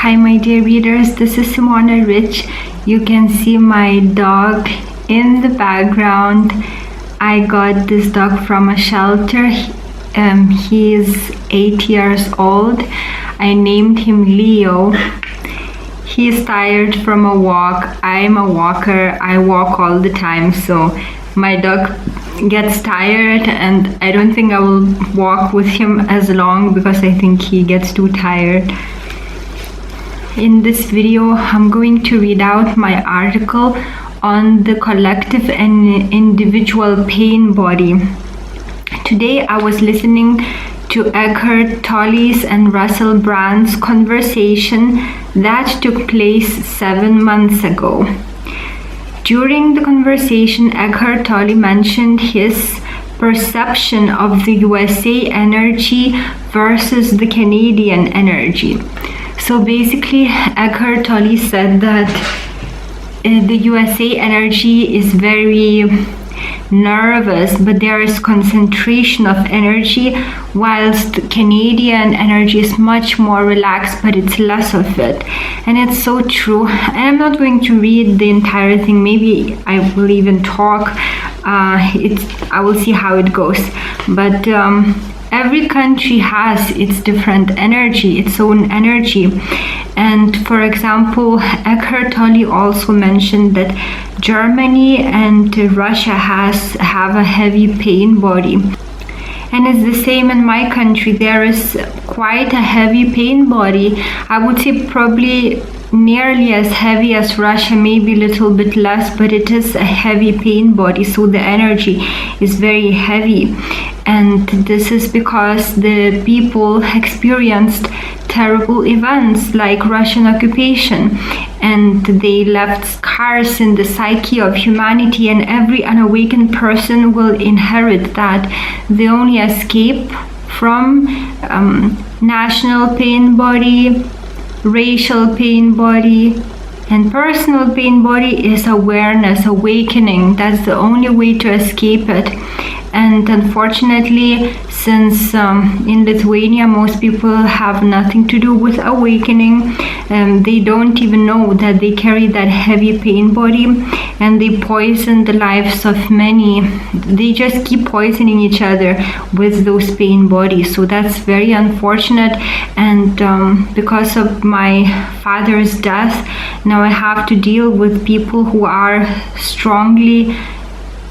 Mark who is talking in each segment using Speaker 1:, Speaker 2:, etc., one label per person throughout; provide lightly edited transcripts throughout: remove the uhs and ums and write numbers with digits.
Speaker 1: Hi my dear readers, this is Simona Rich. You can see my dog in the background. I got this dog from a shelter. He is 8 years old. I named him Leo. He is tired from a walk. I'm a walker. I walk all the time, so my dog gets tired, and I don't think I will walk with him as long because I think he gets too tired. In this video, I'm going to read out my article on the collective and individual pain body. Today, I was listening to Eckhart Tolle's and Russell Brand's conversation that took place 7 months ago. During the conversation, Eckhart Tolle mentioned his perception of the USA energy versus the Canadian energy. So basically, Eckhart Tolle said that the USA energy is very nervous, but there is concentration of energy, whilst Canadian energy is much more relaxed, but it's less of it. And it's so true. And I'm not going to read the entire thing. Maybe I will even talk. I will see how it goes. But every country has its different energy, its own energy. And for example, Eckhart Tolle also mentioned that Germany and Russia have a heavy pain body. And it's the same in my country. There is quite a heavy pain body. I would say probably nearly as heavy as Russia, maybe a little bit less, but it is a heavy pain body, so the energy is very heavy. And this is because the people experienced terrible events like Russian occupation, and they left scars in the psyche of humanity, and every unawakened person will inherit that. The only escape from national pain body, racial pain body, and personal pain body is awareness, awakening. That's the only way to escape it. And unfortunately, since in Lithuania most people have nothing to do with awakening, they don't even know that they carry that heavy pain body, and they poison the lives of many. They just keep poisoning each other with those pain bodies. So that's very unfortunate. And because of my father's death, now I have to deal with people who are strongly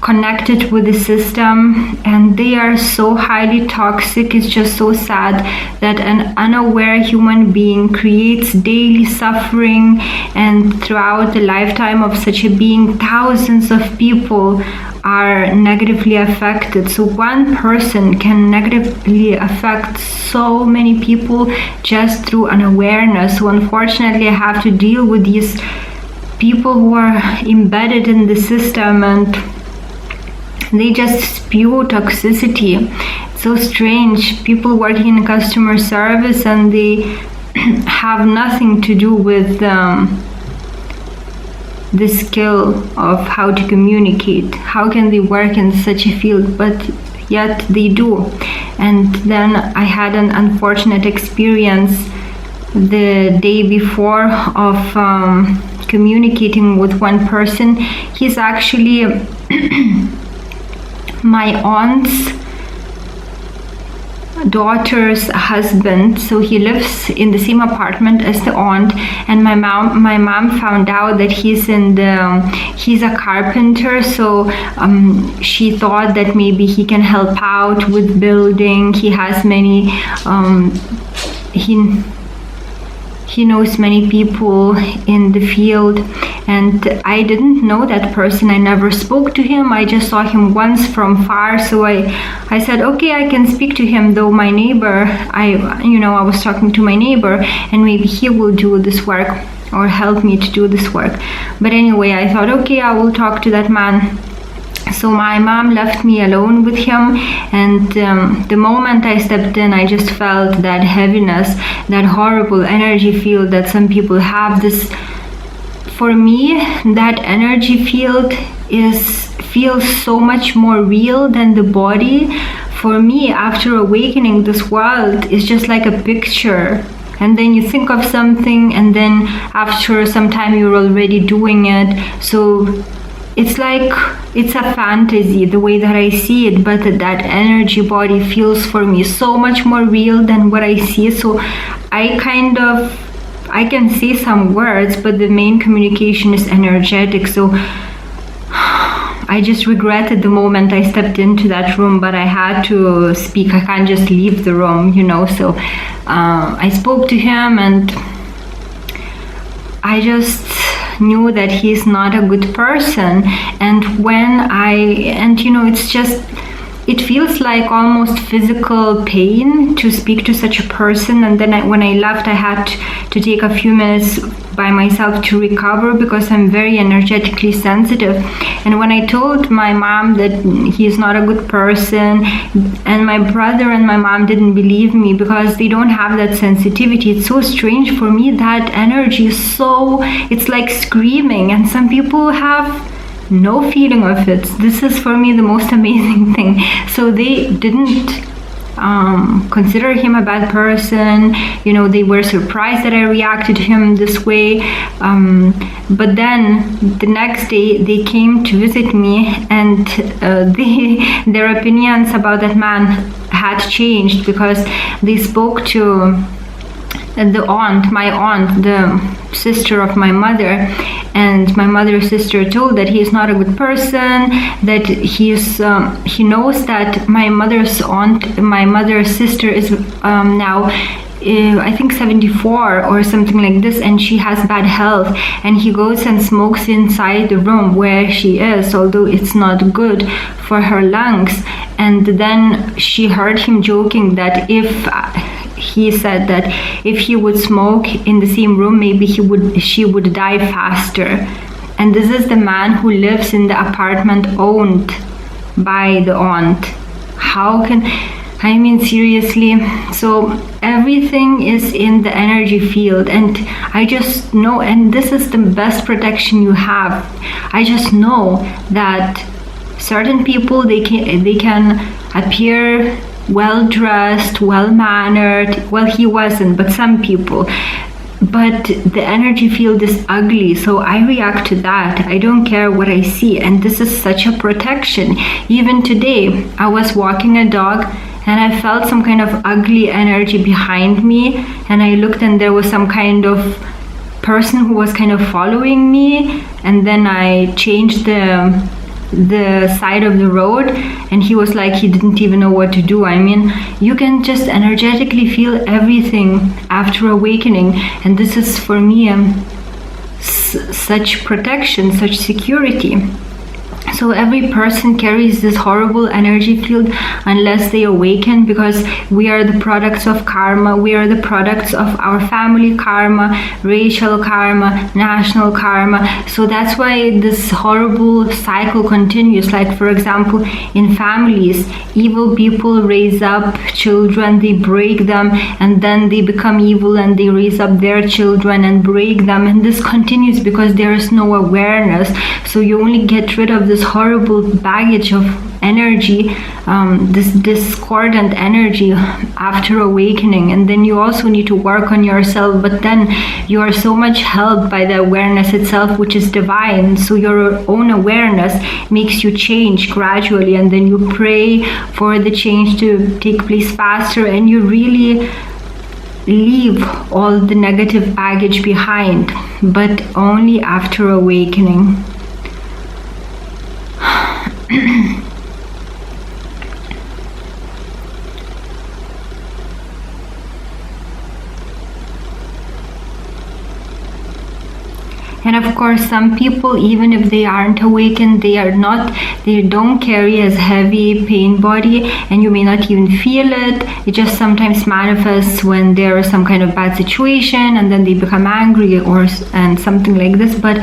Speaker 1: connected with the system, and they are so highly toxic. It's just so sad that an unaware human being creates daily suffering, and throughout the lifetime of such a being, thousands of people are negatively affected. So one person can negatively affect so many people just through unawareness. So unfortunately, I have to deal with these people who are embedded in the system, and they just spew toxicity. It's so strange. People working in customer service, and they have nothing to do with the skill of how to communicate. How can they work in such a field? But yet they do. And then I had an unfortunate experience the day before of communicating with one person. He's actually my aunt's daughter's husband, so he lives in the same apartment as the aunt. And my mom found out that he's a carpenter, so she thought that maybe he can help out with building. He has many he knows many people in the field, and I didn't know that person. I never spoke to him. I just saw him once from far, so I said, okay, I can speak to him, though my neighbor, I was talking to my neighbor, and maybe he will do this work or help me to do this work. But anyway, I thought, okay, I will talk to that man. So my mom left me alone with him, and the moment I stepped in, I just felt that heaviness, that horrible energy field that some people have. For me, that energy field feels so much more real than the body. For me, after awakening, this world is just like a picture. and then you think of something, and then after some time you're already doing it. So it's like it's a fantasy the way that I see it, but that energy body feels for me so much more real than what I see. So I can say some words, but the main communication is energetic. So I just regretted the moment I stepped into that room, but I had to speak. I can't just leave the room, So I spoke to him, and I just knew that he's not a good person. And it feels like almost physical pain to speak to such a person. And then when I left, I had to take a few minutes by myself to recover, because I'm very energetically sensitive. And when I told my mom that he's not a good person, and my brother and my mom didn't believe me because they don't have that sensitivity. It's so strange for me. That energy is it's like screaming, and some people have no feeling of it. This is for me the most amazing thing. So they didn't consider him a bad person. They were surprised that I reacted to him this way. But then the next day they came to visit me, and their opinions about that man had changed, because they spoke to my aunt, the sister of my mother, and my mother's sister told that he is not a good person, that he knows that my mother's sister is now I think 74 or something like this, and she has bad health, and he goes and smokes inside the room where she is, although it's not good for her lungs. And then she heard him joking that he said that if he would smoke in the same room, maybe she would die faster. And this is the man who lives in the apartment owned by the aunt. Seriously. So everything is in the energy field, and I just know, and this is the best protection you have. I just know that certain people, they can appear well dressed, well mannered. Well, he wasn't, but some people. But the energy field is ugly, so I react to that. I don't care what I see, and this is such a protection. Even today, I was walking a dog, and I felt some kind of ugly energy behind me, and I looked, and there was some kind of person who was kind of following me, and then I changed the side of the road, and he was like, he didn't even know what to do. You can just energetically feel everything after awakening, and this is for me such protection, such security. So every person carries this horrible energy field unless they awaken, because we are the products of karma. We are the products of our family karma, racial karma, national karma. So that's why this horrible cycle continues. Like, for example, in families, evil people raise up children, they break them, and then they become evil and they raise up their children and break them. And this continues because there is no awareness. So you only get rid of this horrible baggage of energy, this discordant energy after awakening. And then you also need to work on yourself, but then you are so much helped by the awareness itself, which is divine. So your own awareness makes you change gradually, and then you pray for the change to take place faster, and you really leave all the negative baggage behind, but only after awakening. And of course, some people, even if they aren't awakened, they don't carry as heavy pain body, and you may not even feel it. It just sometimes manifests when there is some kind of bad situation, and then they become angry and something like this. But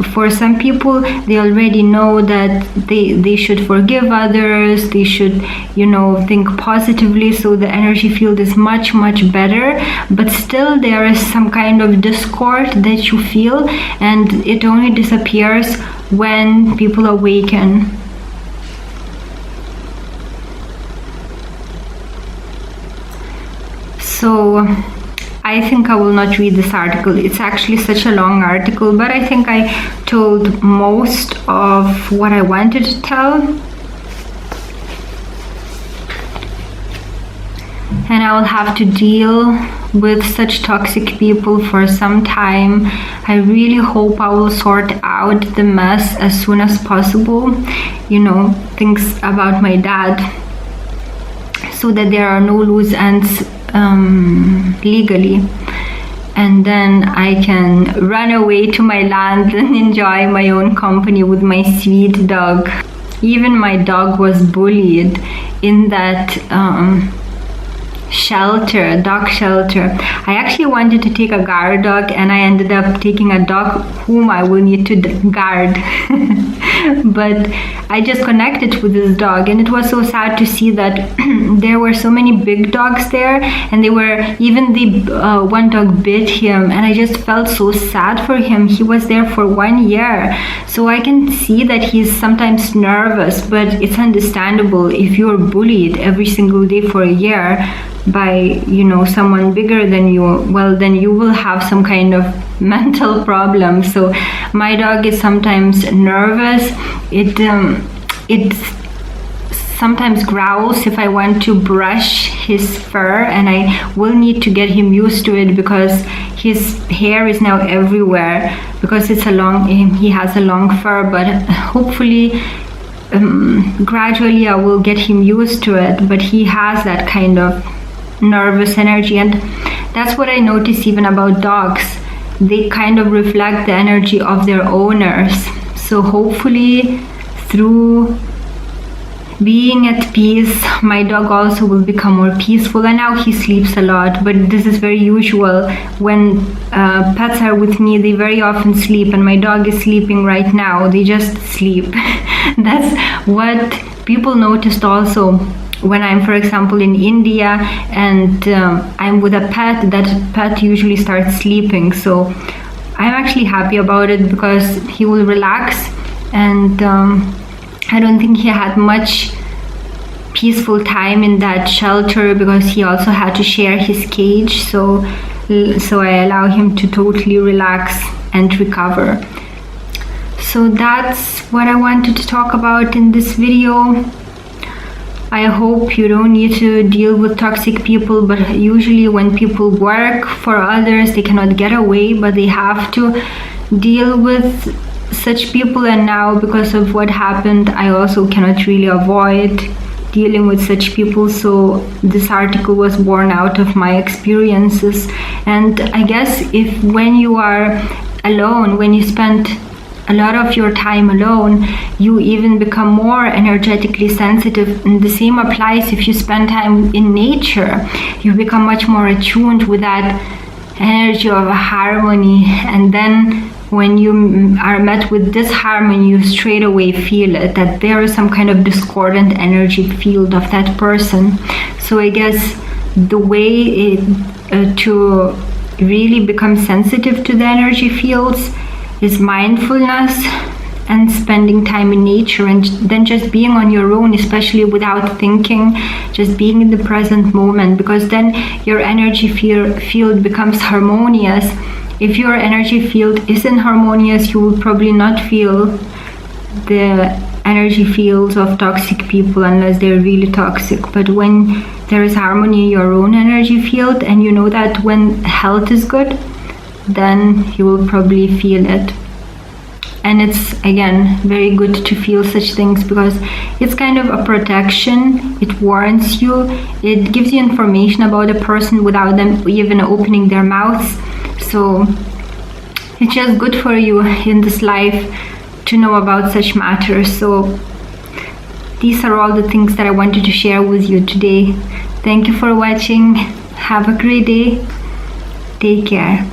Speaker 1: for some people, they already know that they should forgive others, they should, think positively. So the energy field is much, much better. But still, there is some kind of discord that you feel, and it only disappears when people awaken. So I think I will not read this article. It's actually such a long article, but I think I told most of what I wanted to tell. And I will have to deal with such toxic people for some time. I really hope I will sort out the mess as soon as possible. You know, things about my dad, so that there are no loose ends legally. And then I can run away to my land and enjoy my own company with my sweet dog. Even my dog was bullied in that dog shelter. I actually wanted to take a guard dog, and I ended up taking a dog whom I will need to guard. But I just connected with this dog, and it was so sad to see that there were so many big dogs there, and even the one dog bit him, and I just felt so sad for him. He was there for 1 year, so I can see that he's sometimes nervous, but it's understandable. If you're bullied every single day for a year by, you know, someone bigger than you, well, then you will have some kind of mental problem. So my dog is sometimes nervous. It sometimes growls if I want to brush his fur, and I will need to get him used to it because his hair is now everywhere because he has a long fur. But hopefully gradually I will get him used to it. But he has that kind of nervous energy, and that's what I notice even about dogs. They kind of reflect the energy of their owners. So hopefully through being at peace, my dog also will become more peaceful. And now he sleeps a lot, but this is very usual. When pets are with me, they very often sleep, and my dog is sleeping right now. They just sleep. That's what people noticed also. When I'm, for example, in India and I'm with a pet, that pet usually starts sleeping. So I'm actually happy about it because he will relax, and I don't think he had much peaceful time in that shelter because he also had to share his cage. So I allow him to totally relax and recover. So that's what I wanted to talk about in this video. I hope you don't need to deal with toxic people, but usually when people work for others, they cannot get away, but they have to deal with such people. And now, because of what happened, I also cannot really avoid dealing with such people. So this article was born out of my experiences. And I guess when you are alone, when you spend a lot of your time alone, you even become more energetically sensitive. And the same applies if you spend time in nature. You become much more attuned with that energy of a harmony. And then when you are met with disharmony, you straight away feel it, that there is some kind of discordant energy field of that person. So I guess the way to really become sensitive to the energy fields is mindfulness and spending time in nature, and then just being on your own, especially without thinking, just being in the present moment, because then your energy field becomes harmonious. If your energy field isn't harmonious, you will probably not feel the energy fields of toxic people unless they're really toxic. But when there is harmony in your own energy field, and you know that when health is good, then you will probably feel it. And it's, again, very good to feel such things because it's kind of a protection. It warns you, it gives you information about a person without them even opening their mouths. So it's just good for you in this life to know about such matters. So these are all the things that I wanted to share with you today. Thank you for watching. Have a great day. Take care.